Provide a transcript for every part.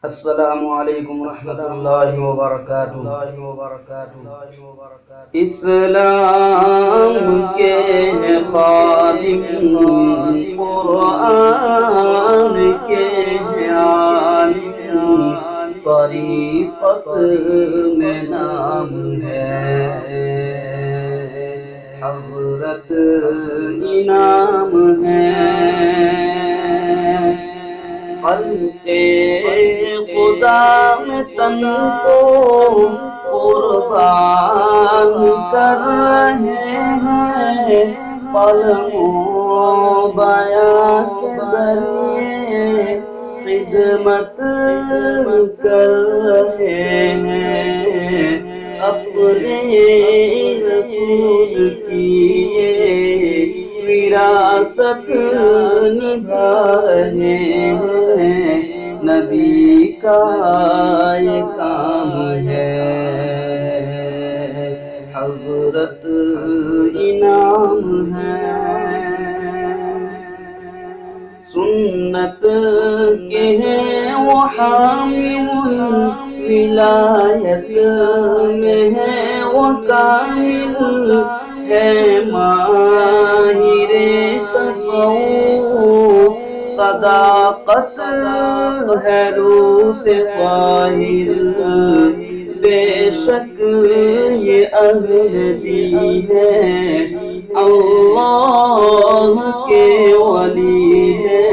السلام علیکم ورحمۃ اللہ وبرکاتہ۔ اسلام کے خادم، قرآن کے عالم، طریقت میں نام ہے، حضرت انعام ہے۔ خلق خدا میں تن کو قربان کر رہے ہیں، قلم و بیاں کے ذریعے خدمت کر رہے ہیں، اپنے رسول کی وراثت نبھا رہے ہیں، نبی کا یہ کام ہے، حضرت انعام ہے۔ سنت کے ہیں وہ حامل، ولایت میں ہے وہ کامل، ہے ماہر تصوف، صداقت ہے روح سے طاہر، بے شک یہ اہل دی ہے، اللہ کے ولی ہے،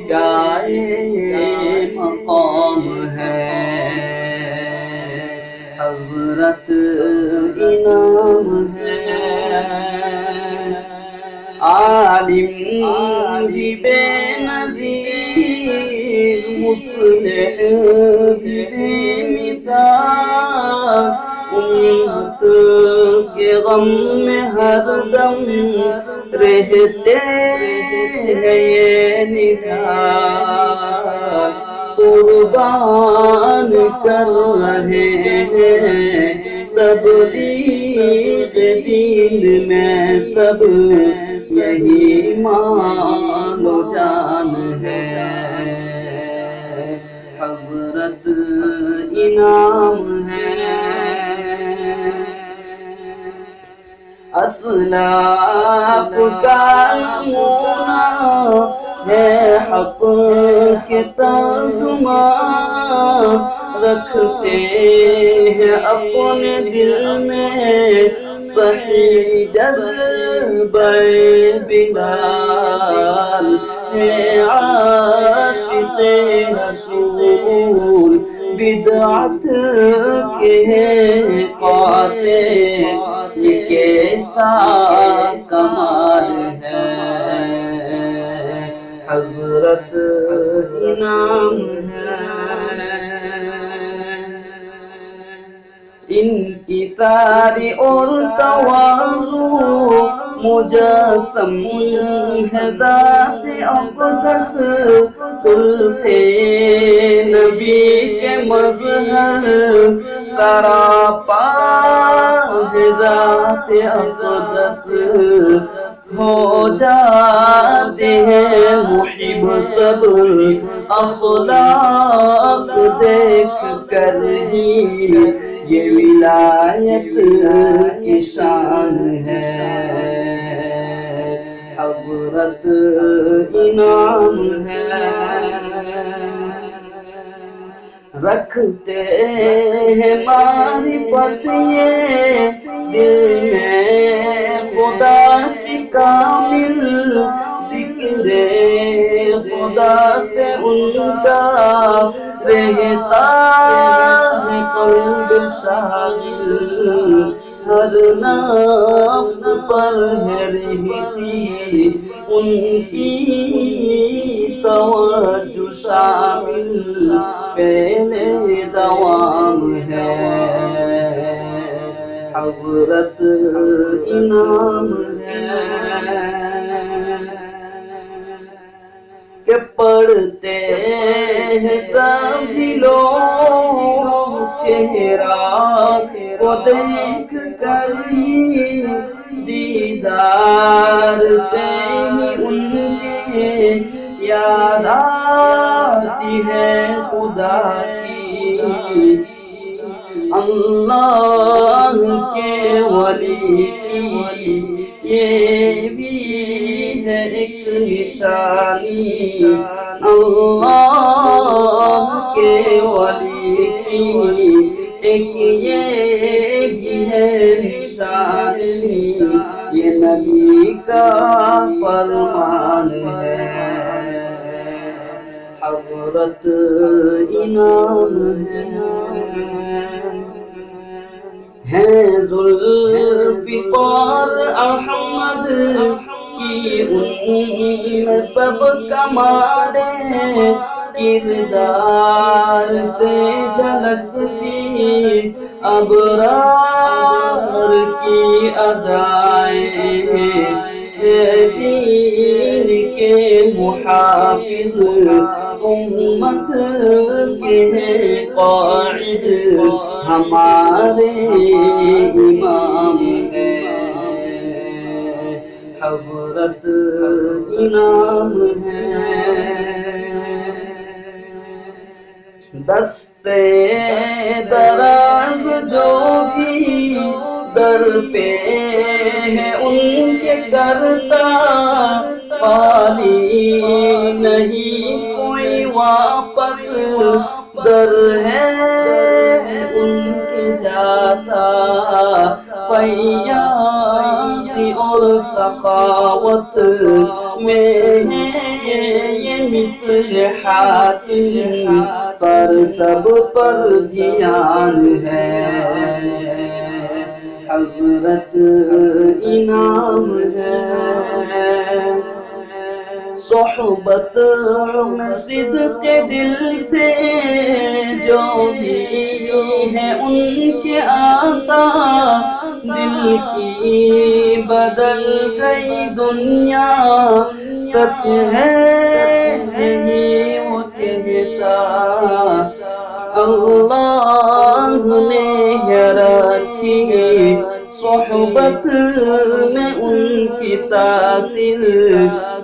کیا یہ مقام ہے، حضرت انعام ہے۔ عالم بھی بے نظیر، مصلح بھی بے مثال، امت کے غم میں ہر دم رہتے ہیں یہ نثار، قربان کر رہے ہیں تبلیغ دین میں سب، یہی مان و جان ہے، حضرت انعام ہے۔ اسلاف کا نمونہ ہے حق کے ترجمان، رکھتے ہیں اپنے دل میں صحیح جذبہ بلال، ہے عاشق رسول، بدعت کے قاطع، یہ کیسا کمال ہے، حضرت انعام ہے۔ ان کی ساری اور تواضع مجسم ہے ذات اقدس، خلق نبی کے مظہر سراپا ہے ذات اقدس، ہو جاتے ہیں محب سب اخلاق دیکھ کر ہی، یہ ولایت کی شان ہے، حضرت انعام ہے۔ رکھتے ہیں معرفت یہ دل میں خدا کی کامل، ذکر خدا سے ان کا رہتا ہے قلب شاغل، ہر نفس پر ہے رہتی ان کی توجہ شامل، پہلے دوام ہے، حضرت انعام ہے۔ کہ پڑھتے ہیں سبھی لوگ چہرہ کو دیکھ کر ہی، دیدار سے ہی ان کے یاد آتی ہے خدا کی، اللہ کے ولی کی یہ بھی ہے ایک نشانی، اللہ کے ولی کی ایک یہ بھی ہے نشانی، یہ نبی کا فرمان ہے، حضرت انعام ہے ذوالفقار احمد کی ان سب کمالیں کردار سے جھلکتی، ابرار کی ادائیں دین کے محافظ، امت کے قائد ہمارے امام ہیں، حضرت انعام ہے، دستے دراز جو بھی در پہ ہے ان کے کرتا، خالی نہیں کوئی واپس در ہے ان کے جاتا، فیاضی اور سخاوت میں ہے یہ مثل حاتم، پر سب پر دھیان ہے، حضرت انعام ہے، صحبت میں صدق دل سے جو بھی ہے ان کے آتا، دل کی بدل گئی دنیا، سچ ہے یہی وہ کہتا، اللہ نے رکھی صحبت میں ان کی تاثیر،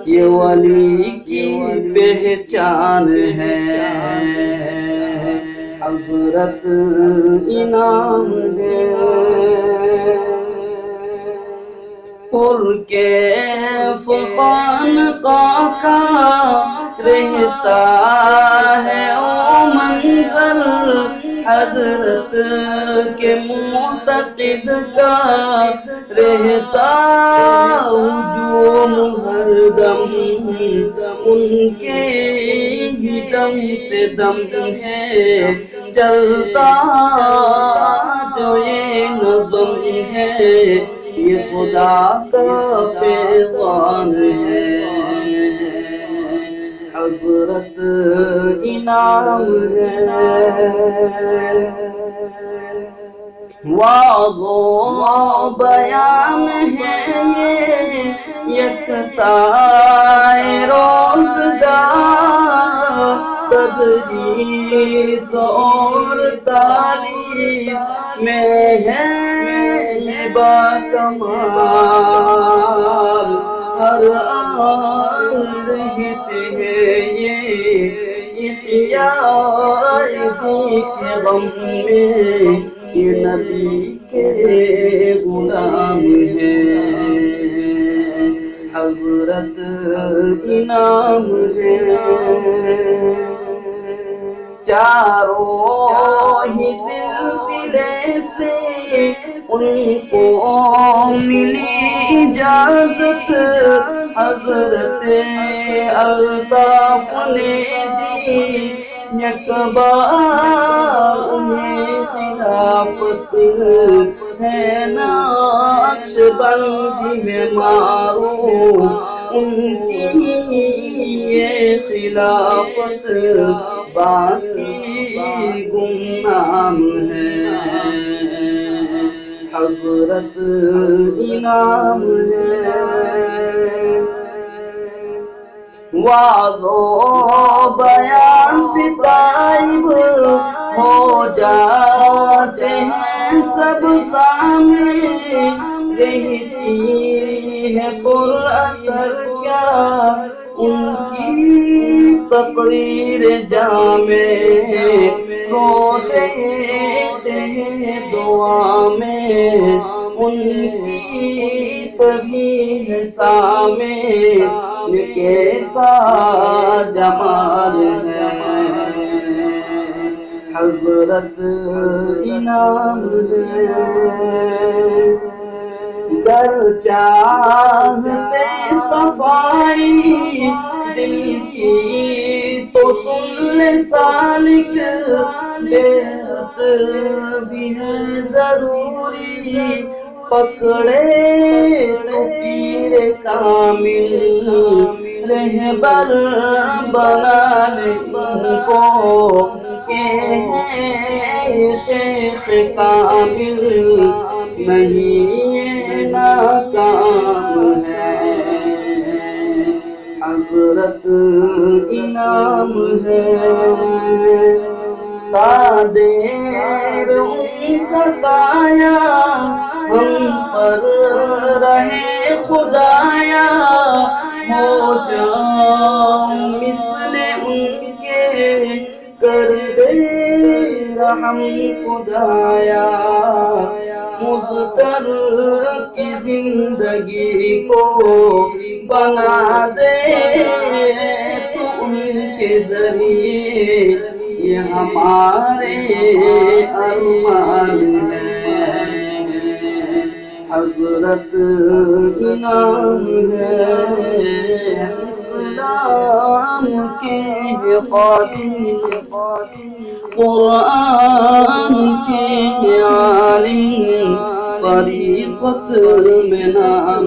یہ ولی کی پہچان ہے، حضرت انعام ہے، پرکیف خانقاہ کا رہتا ہے او منظر، حضرت کے معتقد کا رہتا ہجوم ہر دم، ان کے ہی دم سے دم ہے چلتا جو یہ نظم ہے، یہ خدا کا فیضان ہے، حضرت انعام ہے، وعظ و بیان ہے یہ یکتا روزگار، تدریس اور تعلیم میں ہے باکمال، ہر آن رہتے ہیں یہ احیاء دی کے غم میں، یہ نبی کے غلام ہیں، حضرت انعام ہے، چاروں ہی سلسلے سے ان کو ملی اجازت، حضرت الطاف نے دی یک بار انہیں خلافت، ہے نقش بندی میں معروف ان کی یہ خلافت، باقی گمنام ہے، حضرت انعام ہے، وعظ و بیان سے غائب ہو جاتے ہیں سب سامنے، رہتی ہے پر اثر کیا ان کی تقریر جامع رو دیتے ہیں دعا میں، ان کی سبھی سامع کیسا جمال ہے، حضرت انعام ہے۔ گر چاہتے صفائی دل کی تو سن لے سالک، بہت بھی ہے ضروری پکڑے تو پیر کامل، رہبر بنا لے ان کو کہ ہے شیخ کامل، نہیں یہ ناکام ہے، حضرت انعام ہے۔ تا دیر ان کا سایہ ہم پر رہے خدایا، ہو جاؤں مثل ان کے کر دے رحم خدایا، مضطر کی زندگی کو بنا دے تو ان کے ذریعے، یہ ہمارے ارمان ہے، حضرت انعام ہے۔ اسلام کے خادم، قرآن کے عالم، طریقت میں نام